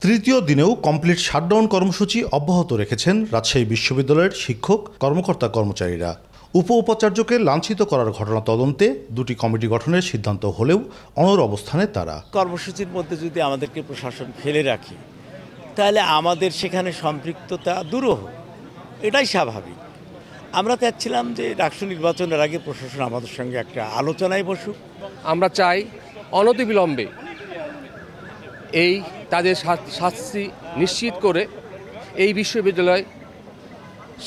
তৃতীয় দিনেও complete shutdown কর্মসূচি অব্যাহত রেখেছেন রাজশাহী বিশ্ববিদ্যালয়ের শিক্ষক কর্মকর্তা কর্মচারীরা। উপাচার্যকে লাঞ্ছিত করার ঘটনা তদন্তে দুটি কমিটি গঠনের সিদ্ধান্ত হলেও অনড় অবস্থানে তারা। কর্মসূচির মধ্যে যদি আমাদেরকে প্রশাসন ফেলে রাখে তাহলে আমাদের সেখানে সম্পৃক্ততা দূরও হোক, এটাই স্বাভাবিক। আমরা চাচ্ছিলাম যে ডাকসু নির্বাচনের আগে প্রশাসন আমাদের সঙ্গে একটা আলোচনায় বসুক। আমরা চাই অনতিবিলম্বে এই তাদের শাস্তি নিশ্চিত করে এই বিশ্ববিদ্যালয়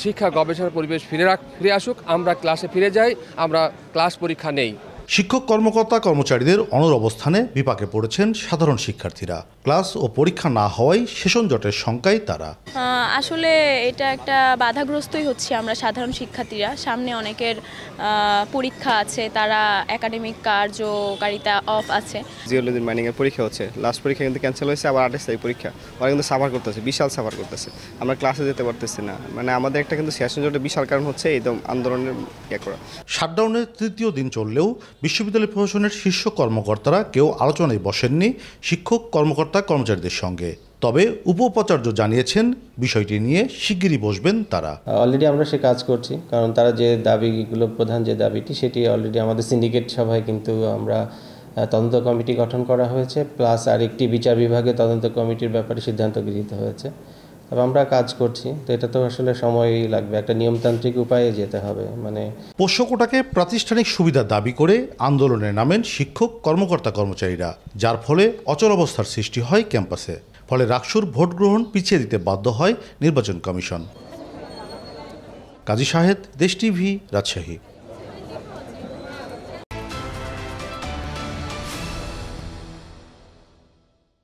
শিক্ষা গবেষণা পরিবেশ ফিরে আসুক, আমরা ক্লাসে ফিরে যাই, আমরা ক্লাস পরীক্ষা নেই। শিক্ষক কর্মকর্তা কর্মচারীদের অনড় অবস্থানে বিপাকে পড়েছেন সাধারণ শিক্ষার্থীরা। ক্লাস ও পরীক্ষা না হওয়ায় সেশন জটের শঙ্কায় তারা। আসলে এটা একটা বাধাগ্রস্তই হচ্ছে আমরা সাধারণ শিক্ষার্থীরা। সামনে অনেকের পরীক্ষা আছে, তারা একাডেমিক কার্যকারিতা অফ আছে। জিওলজি মাইনিং এর পরীক্ষা হচ্ছে, লাস্ট পরীক্ষা কিন্তু ক্যান্সেল হয়েছে, আবার 28 তারিখ পরীক্ষা। ওরা কিন্তু সাফার করতেছে, বিশাল সাফার করতেছে, আমরা ক্লাসে যেতে পারতেছি না। মানে আমাদের একটা কিন্তু সেশন জটের বিশাল কারণ হচ্ছে এই আন্দোলনের করা। শাটডাউনের তৃতীয় দিন চললেও বিশ্ববিদ্যালয় প্রশাসনের শীর্ষ কর্মকর্তারা কেউ আলোচনায় বসেননি শিক্ষক কর্মকর্তা কর্মচারীদের সঙ্গে। তবে উপাচার্য জানিয়েছেন বিষয়টি নিয়ে শিগগিরই বসবেন তারা। অলরেডি আমরা সে কাজ করছি, কারণ তারা যে দাবিগুলো, প্রধান যে দাবিটি, সেটি অলরেডি আমাদের সিন্ডিকেট সভায় কিন্তু আমরা তদন্ত কমিটি গঠন করা হয়েছে, প্লাস আরেকটি বিচার বিভাগে তদন্ত কমিটির ব্যাপারে সিদ্ধান্ত গৃহীত হয়েছে। তবে আমরা কাজ করছি, তো এটা তো আসলে সময়ই লাগবে, একটা নিয়মতান্ত্রিক উপায়ে যেতে হবে। মানে পোষ্য কোটাকে প্রাতিষ্ঠানিক সুবিধা দাবি করে আন্দোলনে নামেন শিক্ষক কর্মকর্তা কর্মচারীরা, যার ফলে অচলাবস্থার সৃষ্টি হয় ক্যাম্পাসে। ফলে রাকসুর ভোট গ্রহণ পিছিয়ে দিতে বাধ্য হয় নির্বাচন কমিশন। কাজী শাহেদ, দেশ টিভি, রাজশাহী।